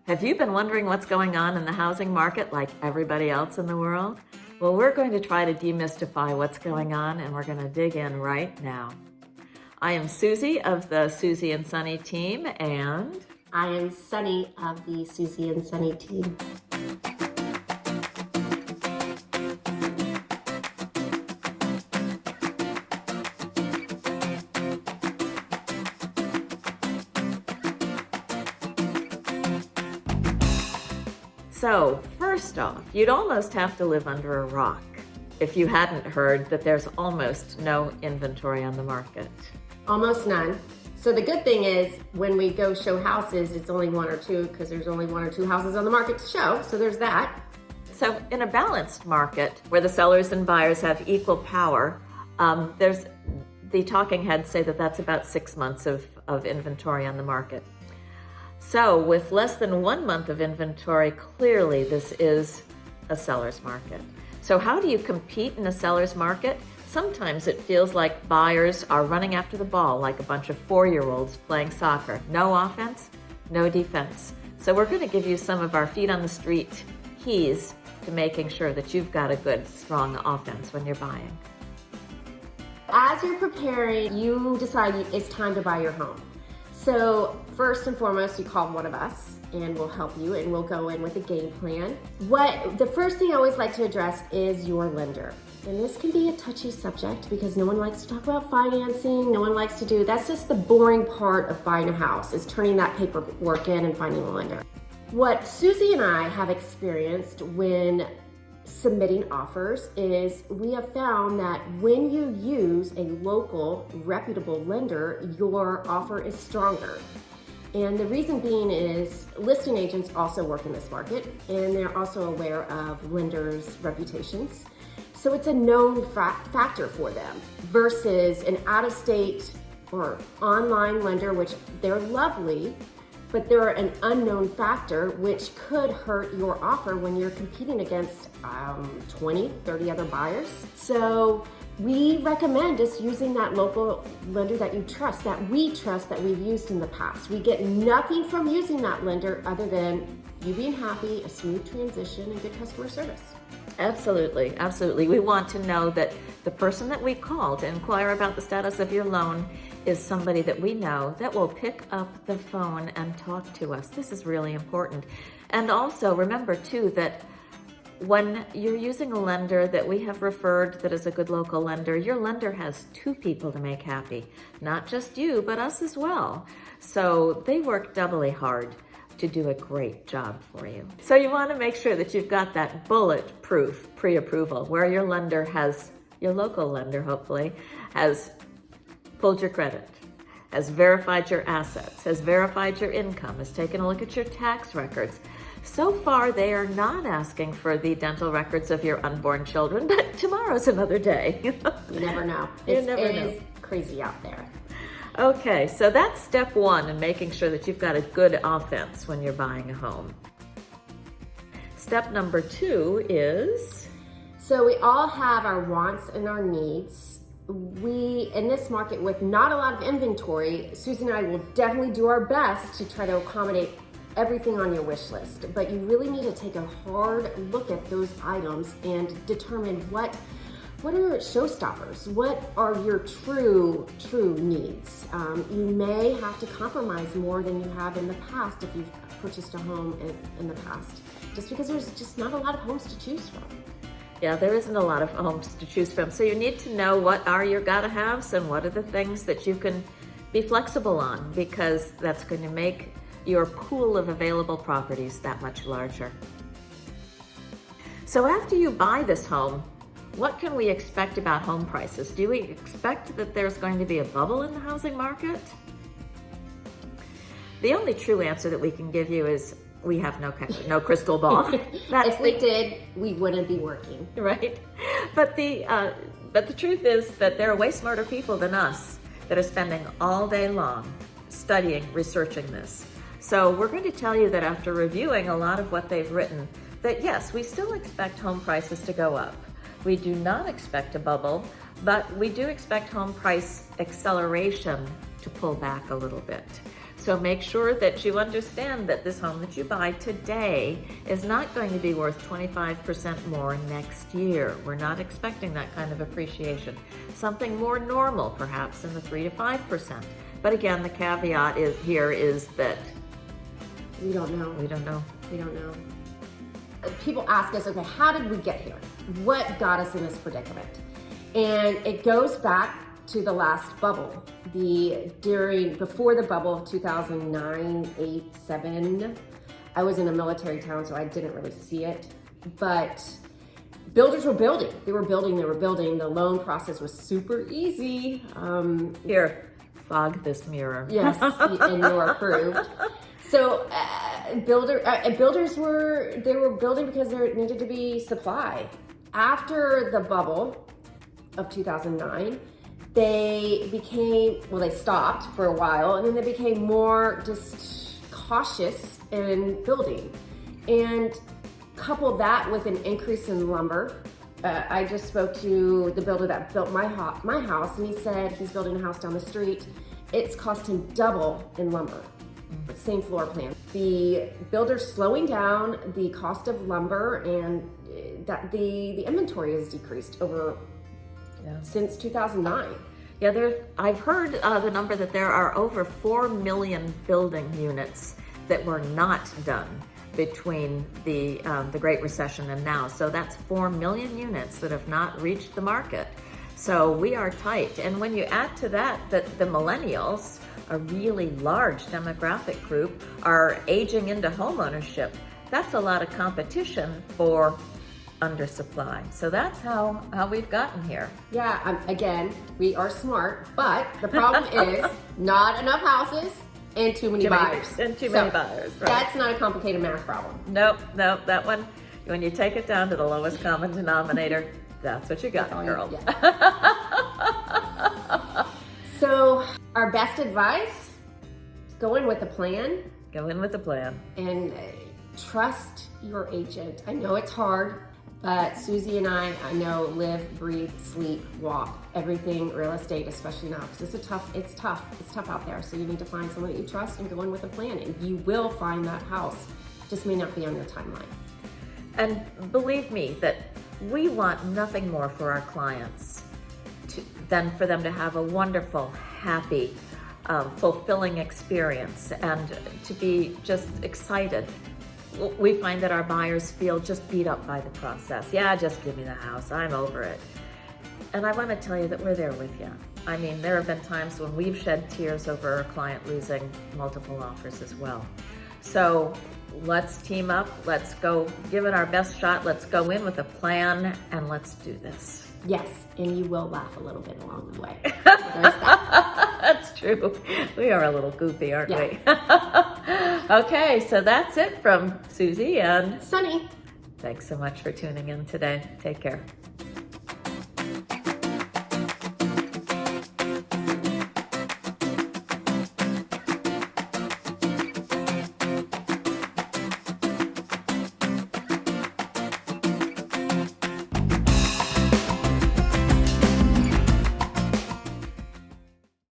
Have you been wondering what's going on in the housing market like everybody else in the world? Well, we're going to try to demystify what's going on, and we're going to dig in right now. I am Susie of the Susie and Sunny team, and I am Sunny of the Susie and Sunny team. So, first off, you'd almost have to live under a rock if you hadn't heard that there's almost no inventory on the market. Almost none. So the good thing is when we go show houses, it's only one or two because there's only one or two houses on the market to show. So there's that. So in a balanced market where the sellers and buyers have equal power, there's the talking heads say that that's about 6 months of inventory on the market. So with less than 1 month of inventory, clearly this is a seller's market. So how do you compete in a seller's market? Sometimes it feels like buyers are running after the ball like a bunch of 4-year-olds playing soccer. No offense, no defense. So we're going to give you some of our feet on the street keys to making sure that you've got a good, strong offense when you're buying. As you're preparing, you decide it's time to buy your home. So first and foremost, you call one of us and we'll help you and we'll go in with a game plan. The first thing I always like to address is your lender. And this can be a touchy subject because no one likes to talk about financing. No one likes to do, that's just the boring part of buying a house, is turning that paperwork in and finding a lender. What Susie and I have experienced when submitting offers is we have found that when you use a local reputable lender, your offer is stronger. And the reason being is listing agents also work in this market and they're also aware of lenders' reputations. So it's a known factor for them versus an out-of-state or online lender, which they're lovely, but they're an unknown factor which could hurt your offer when you're competing against 20, 30 other buyers. So we recommend just using that local lender that you trust, that we trust, that we've used in the past. We get nothing from using that lender other than you being happy, a smooth transition, and good customer service. Absolutely, absolutely. We want to know that the person that we call to inquire about the status of your loan is somebody that we know that will pick up the phone and talk to us. This is really important. And also remember too that when you're using a lender that we have referred that is a good local lender, your lender has 2 people to make happy. Not just you, but us as well. So they work doubly hard to do a great job for you. So you want to make sure that you've got that bulletproof pre-approval where your lender has, your local lender hopefully, has pulled your credit, has verified your assets, has verified your income, has taken a look at your tax records. So far, they are not asking for the dental records of your unborn children, but tomorrow's another day. You never know. You never it know. is crazy out there. Okay, so that's step 1 in making sure that you've got a good offense when you're buying a home. Step number 2 is? So we all have our wants and our needs. We, in this market with not a lot of inventory, Susie and I will definitely do our best to try to accommodate everything on your wish list. But you really need to take a hard look at those items and determine what are showstoppers? What are your true needs? You may have to compromise more than you have in the past if you've purchased a home in the past, just because there's just not a lot of homes to choose from. Yeah, there isn't a lot of homes to choose from. So you need to know what are your gotta-haves and what are the things that you can be flexible on, because that's going to make your pool of available properties that much larger. So after you buy this home, what can we expect about home prices? Do we expect that there's going to be a bubble in the housing market? The only true answer that we can give you is we have no crystal ball. If we did, we wouldn't be working. Right? But the truth is that there are way smarter people than us that are spending all day long studying, researching this. So we're going to tell you that after reviewing a lot of what they've written, that yes, we still expect home prices to go up. We do not expect a bubble, but we do expect home price acceleration to pull back a little bit. So So make sure that you understand that this home that you buy today is not going to be worth 25% more next year. We're not expecting that kind of appreciation. Something more normal, perhaps in the 3 to 5%. But again, the caveat is that we don't know. We don't know. We don't know. People ask us, okay, how did we get here? What got us in this predicament? And it goes back to the last bubble. Before the bubble, 2009, 8, 7, I was in a military town, so I didn't really see it. But builders were building. They were building. The loan process was super easy. Here, fog this mirror. Yes, and you're approved. So builders were building because there needed to be supply. After the bubble of 2009, they stopped for a while, and then they became more just cautious in building. And couple that with an increase in lumber. I just spoke to the builder that built my house, and he said he's building a house down the street. It's cost him double in lumber. Same floor plan. The builder's slowing down the cost of lumber, and that the inventory has decreased since 2009. Yeah, I've heard the number that there are over 4 million building units that were not done between the Great Recession and now. So that's 4 million units that have not reached the market. So we are tight. And when you add to that the millennials, a really large demographic group, are aging into home ownership, that's a lot of competition for undersupply. So that's how we've gotten here. Yeah, again, we are smart, but the problem is not enough houses and too many buyers. Many buyers, right. That's not a complicated math problem. Nope, that one, when you take it down to the lowest common denominator, that's what you got, girl. So our best advice, go in with a plan. Go in with a plan. And trust your agent. I know it's hard, but Susie and I know, live, breathe, sleep, walk, everything real estate, especially now, because it's tough out there. So you need to find someone that you trust and go in with a plan, and you will find that house. Just may not be on your timeline. And believe me that we want nothing more for our clients than for them to have a wonderful, happy, fulfilling experience and to be just excited. We find that our buyers feel just beat up by the process. Yeah, just give me the house, I'm over it. And I want to tell you that we're there with you. I mean, there have been times when we've shed tears over a client losing multiple offers as well. So let's team up, let's go give it our best shot, let's go in with a plan, and let's do this. Yes, and you will laugh a little bit along the way. That's true. We are a little goofy, aren't we? Okay, so that's it from Susie and Sunny. Thanks so much for tuning in today. Take care.